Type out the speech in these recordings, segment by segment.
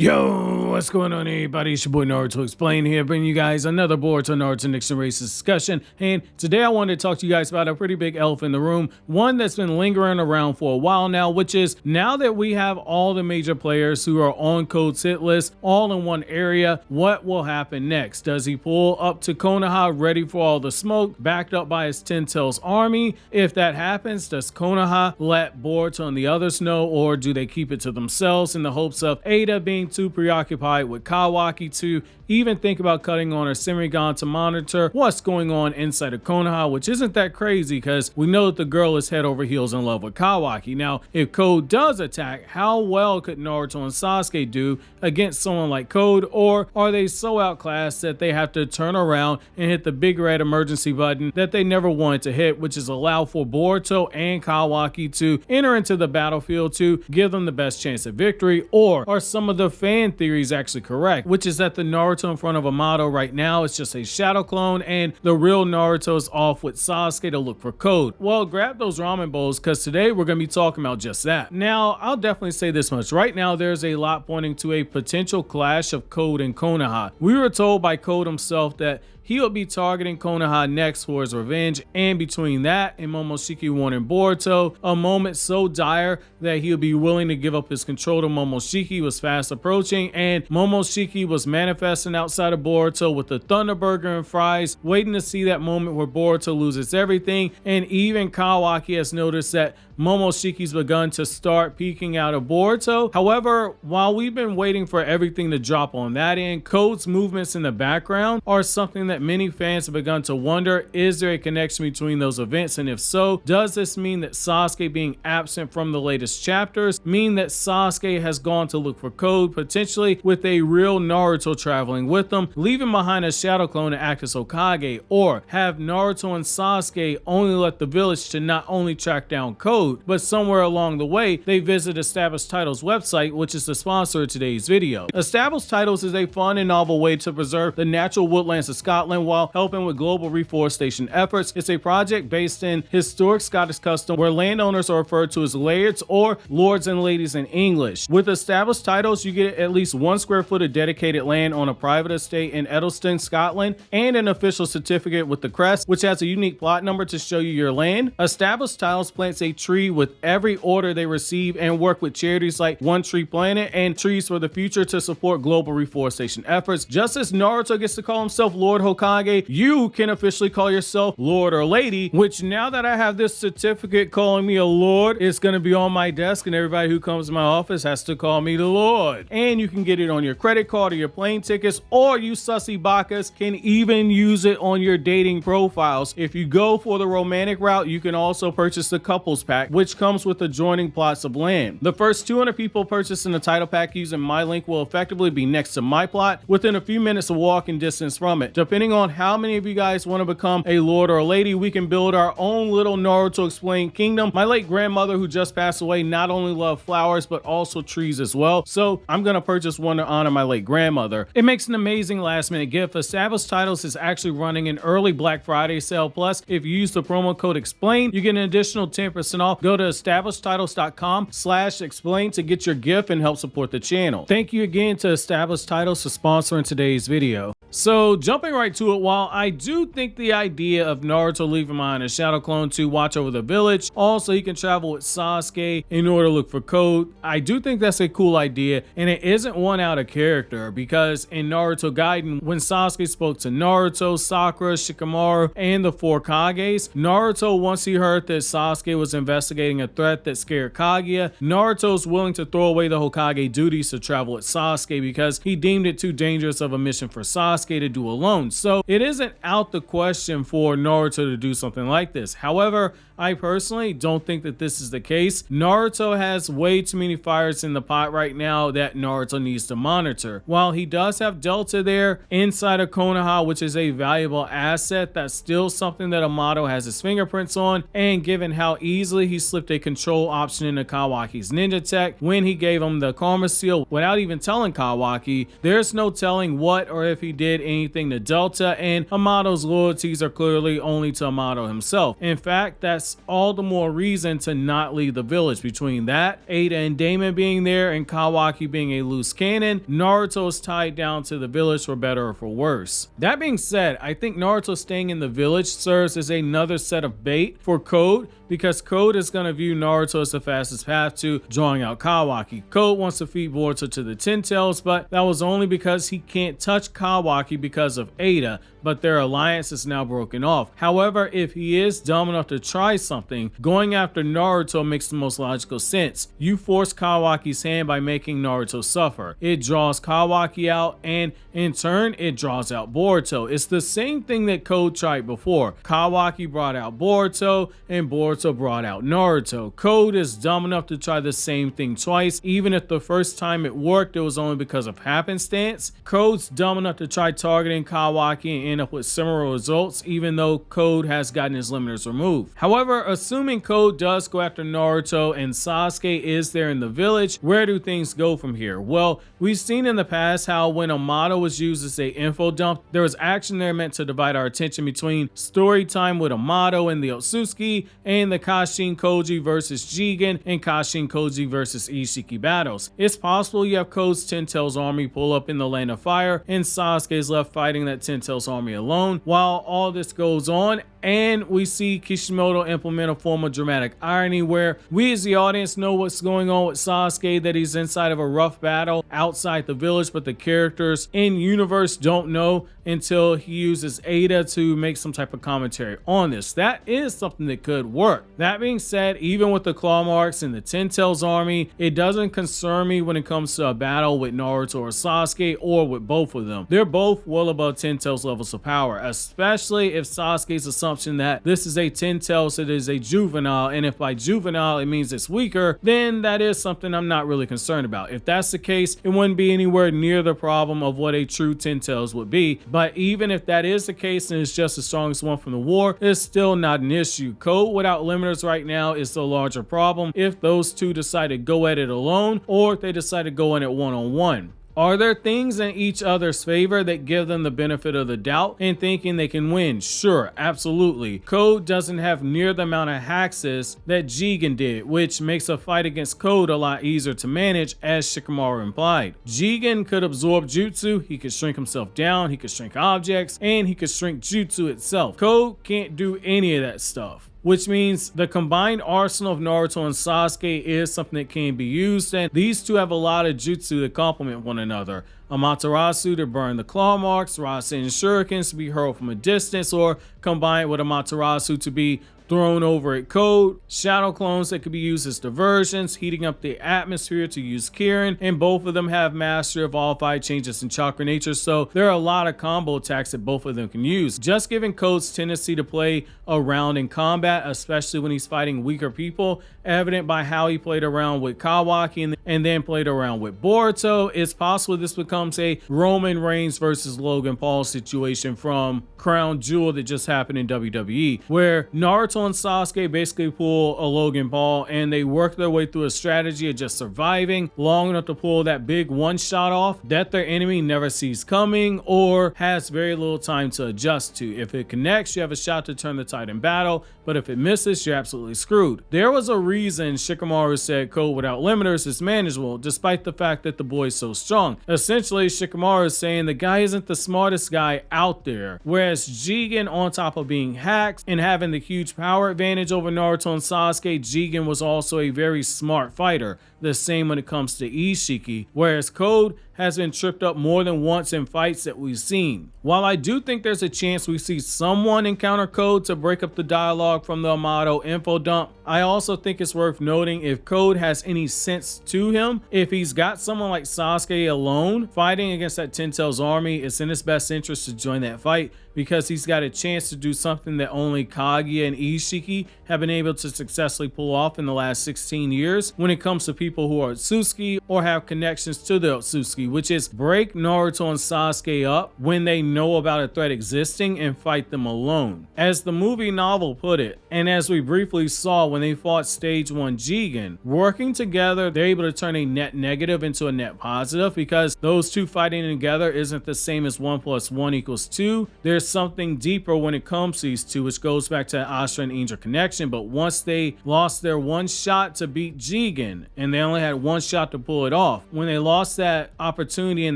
Yo, what's going on everybody? It's your boy Naruto Explain here, bringing you guys another Boruto Naruto Next Generations discussion. And today I wanted to talk to you guys about a pretty big elephant in the room, one that's been lingering around for a while now, which is now that we have all the major players who are on Code's hit list all in one area, what will happen next? Does he pull up to Konoha ready for all the smoke, backed up by his Ten Tails army? If that happens, does Konoha let Boruto and the others know, or do they keep it to themselves in the hopes of Ada being too preoccupied with Kawaki to even think about cutting on her Semigon to monitor what's going on inside of Konoha, which isn't that crazy because we know that the girl is head over heels in love with Kawaki. Now, if Code does attack, how well could Naruto and Sasuke do against someone like Code, or are they so outclassed that they have to turn around and hit the big red emergency button that they never wanted to hit, which is allow for Boruto and Kawaki to enter into the battlefield to give them the best chance at victory? Or are some of the fan theories actually correct, which is that the Naruto in front of Amado right now is just a shadow clone and the real Naruto is off with Sasuke to look for Code? Well, grab those ramen bowls because today we're going to be talking about just that. Now, I'll definitely say this much. Right now, there's a lot pointing to a potential clash of Code and Konoha. We were told by Code himself that he will be targeting Konoha next for his revenge, and between that and Momoshiki warning Boruto, a moment so dire that he'll be willing to give up his control to Momoshiki was fast approaching, and Momoshiki was manifesting outside of Boruto with the Thunder Burger and fries, waiting to see that moment where Boruto loses everything. And even Kawaki has noticed that Momoshiki's begun to start peeking out of Boruto. However, while we've been waiting for everything to drop on that end, Code's movements in the background are something that many fans have begun to wonder, is there a connection between those events? And if so, does this mean that Sasuke being absent from the latest chapters mean that Sasuke has gone to look for Code, potentially with a real Naruto traveling with them, leaving behind a shadow clone to act as Hokage? Or have Naruto and Sasuke only left the village to not only track down Code, but somewhere along the way they visit Established Titles website, which is the sponsor of today's video. Established Titles is a fun and novel way to preserve the natural woodlands of Scotland while helping with global reforestation efforts. It's a project based in historic Scottish custom where landowners are referred to as lairds, or lords and ladies in English. With Established Titles, you get at least 1 square foot of dedicated land on a private estate in Edelston, Scotland, and an official certificate with the crest, which has a unique plot number to show you your land. Established Titles plants a tree with every order they receive and work with charities like One Tree Planet and Trees for the Future to support global reforestation efforts. Just as Naruto gets to call himself Lord Hokage, you can officially call yourself Lord or Lady, which now that I have this certificate calling me a Lord, it's going to be on my desk and everybody who comes to my office has to call me the Lord. And you can get it on your credit card or your plane tickets, or you sussy bakas can even use it on your dating profiles. If you go for the romantic route, you can also purchase the couples pack, which comes with adjoining plots of land. The first 200 people purchasing the title pack using my link will effectively be next to my plot within a few minutes of walking distance from it. Depending on how many of you guys want to become a lord or a lady, we can build our own little Naruto Explained kingdom. My late grandmother, who just passed away, not only loved flowers but also trees as well, so I'm gonna purchase one to honor my late grandmother. It makes an amazing last minute gift. Established Titles is actually running an early Black Friday sale, plus if you use the promo code EXPLAIN, you get an additional 10% off. Go to establishedtitles.com/explain to get your gift and help support the channel. Thank you again to Established Titles for sponsoring today's video. So jumping right to it, while I do think the idea of Naruto leaving behind a shadow clone to watch over the village, also he can travel with Sasuke in order to look for Code, I do think that's a cool idea, and it isn't one out of character, because in Naruto Gaiden, when Sasuke spoke to Naruto, Sakura, Shikamaru, and the 4 Kages, Naruto, once he heard that Sasuke was investigating a threat that scared Kaguya, Naruto's willing to throw away the Hokage duties to travel with Sasuke because he deemed it too dangerous of a mission for Sasuke to do alone. So it isn't out the question for Naruto to do something like this. However, I personally don't think that this is the case. Naruto has way too many fires in the pot right now that Naruto needs to monitor. While he does have Delta there inside of Konoha, which is a valuable asset, that's still something that Amado has his fingerprints on, and given how easily he slipped a control option into Kawaki's ninja tech when he gave him the Karma Seal without even telling Kawaki, there's no telling what or if he did did anything to Delta, and Amado's loyalties are clearly only to Amado himself. In fact, that's all the more reason to not leave the village. Between that, Ada and Daemon being there, and Kawaki being a loose cannon, Naruto is tied down to the village for better or for worse. That being said, I think Naruto staying in the village serves as another set of bait for Code, because Code is going to view Naruto as the fastest path to drawing out Kawaki. Code wants to feed Boruto to the Ten Tails, but that was only because he can't touch Kawaki because of Ada, but their alliance is now broken off. However, if he is dumb enough to try something, going after Naruto makes the most logical sense. You force Kawaki's hand by making Naruto suffer. It draws Kawaki out, and in turn, it draws out Boruto. It's the same thing that Code tried before. Kawaki brought out Boruto, and Boruto brought out Naruto. Code is dumb enough to try the same thing twice. Even if the first time it worked, it was only because of happenstance. Code's dumb enough to try targeting Kawaki and end up with similar results, even though Code has gotten his limiters removed. However, assuming Code does go after Naruto and Sasuke is there in the village, where do things go from here? Well, we've seen in the past how when Amado was used as a info dump, there was action there meant to divide our attention between story time with Amado and the Otsutsuki, and the Kashin Koji versus Jigen and Kashin Koji versus Ishiki battles. It's possible you have Code's Ten Tails army pull up in the Land of Fire, and Sasuke is left fighting that Ten Tails army alone while all this goes on, and we see Kishimoto implement a form of dramatic irony where we as the audience know what's going on with Sasuke, that he's inside of a rough battle outside the village, but the characters in universe don't know until he uses Ada to make some type of commentary on this. That is something that could work. That being said, even with the claw marks and the Ten Tails army, it doesn't concern me when it comes to a battle with Naruto or Sasuke, or with both of them. They're both well above Ten Tails levels of power, especially if Sasuke's assumption that this is a Ten Tails, it is a juvenile, and if by juvenile it means it's weaker, then that is something I'm not really concerned about. If that's the case, it wouldn't be anywhere near the problem of what a true Ten Tails would be. But even if that is the case and it's just the strongest one from the war, it's still not an issue. Code without limiters right now is the larger problem if those two decide to go at it alone, or if they decide to go in it one-on-one. Are there things in each other's favor that give them the benefit of the doubt and thinking they can win? Sure, absolutely. Code doesn't have near the amount of hexes that Jigen did, which makes a fight against Code a lot easier to manage, as Shikamaru implied. Jigen could absorb jutsu, he could shrink himself down, he could shrink objects, and he could shrink jutsu itself. Code can't do any of that stuff, which means the combined arsenal of Naruto and Sasuke is something that can be used, and these two have a lot of jutsu that complement one another. Amaterasu to burn the claw marks, Rasen shurikens to be hurled from a distance, or combined with Amaterasu to be thrown over at Code, shadow clones that could be used as diversions, heating up the atmosphere to use Kirin, and both of them have mastery of all 5 changes in chakra nature, so there are a lot of combo attacks that both of them can use. Just given Code's tendency to play around in combat, especially when he's fighting weaker people, evident by how he played around with Kawaki and then played around with Boruto, it's possible this becomes a Roman Reigns versus Logan Paul situation from Crown Jewel that just happened in WWE, where Naruto and Sasuke basically pull a Logan Paul and they work their way through a strategy of just surviving long enough to pull that big one shot off that their enemy never sees coming or has very little time to adjust to. If it connects, you have a shot to turn the tide in battle, but if it misses, you're absolutely screwed. There was a reason Shikamaru said Code without limiters is manageable, despite the fact that the boy's so strong. Essentially, Shikamaru is saying the guy isn't the smartest guy out there, whereas Jigen, on top of being hacked and having the huge power advantage over Naruto and Sasuke, Jigen was also a very smart fighter. The same when it comes to Ishiki, whereas Code has been tripped up more than once in fights that we've seen. While I do think there's a chance we see someone encounter Code to break up the dialogue from the Amado info dump, I also think it's worth noting if Code has any sense to him. If he's got someone like Sasuke alone fighting against that Ten Tails army, it's in his best interest to join that fight, because he's got a chance to do something that only Kaguya and Ishiki have been able to successfully pull off in the last 16 years when it comes to people who are Otsutsuki or have connections to the Otsutsuki Kawaki, which is break Naruto and Sasuke up when they know about a threat existing and fight them alone. As the movie novel put it, and as we briefly saw when they fought Stage 1 Jigen, working together, they're able to turn a net negative into a net positive because those two fighting together isn't the same as 1 + 1 = 2. There's something deeper when it comes to these two, which goes back to Astra and Angel connection. But once they lost their one shot to beat Jigen, and they only had one shot to pull it off, when they lost that opportunity in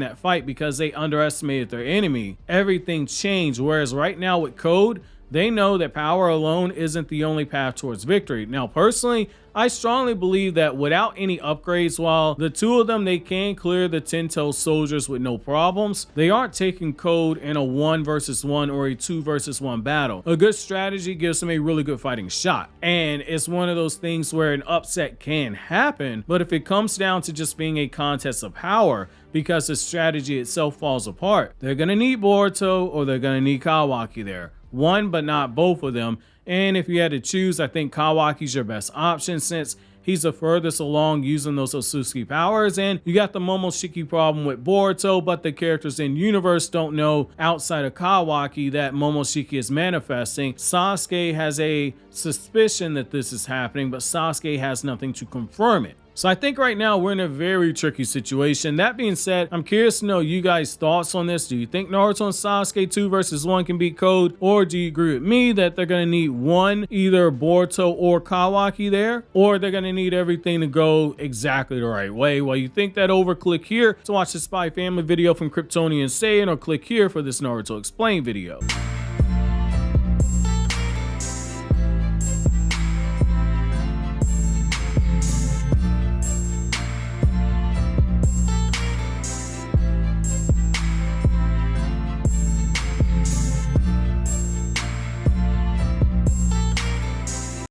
that fight because they underestimated their enemy, everything changed. Whereas right now with Code, they know that power alone isn't the only path towards victory. Now, personally, I strongly believe that without any upgrades, while the two of them, they can clear the 10-tailed soldiers with no problems, they aren't taking Code in a 1 vs 1 or a 2 vs 1 battle. A good strategy gives them a really good fighting shot. And it's one of those things where an upset can happen, but if it comes down to just being a contest of power, because the strategy itself falls apart, they're going to need Boruto or they're going to need Kawaki there. One, but not both of them. And if you had to choose, I think Kawaki's your best option since he's the furthest along using those Sasuke powers, and you got the Momoshiki problem with Boruto, but the characters in universe don't know outside of Kawaki that Momoshiki is manifesting. Sasuke has a suspicion that this is happening, but Sasuke has nothing to confirm it. So I think right now we're in a very tricky situation. That being said, I'm curious to know you guys' thoughts on this. Do you think Naruto and Sasuke 2 vs 1 can beat Code? Or do you agree with me that they're going to need one, either Boruto or Kawaki there? Or they're going to need everything to go exactly the right way? Well, you think that over, click here to watch the Spy Family video from KRYPTONIAN saying, or click here for this Naruto Explained video.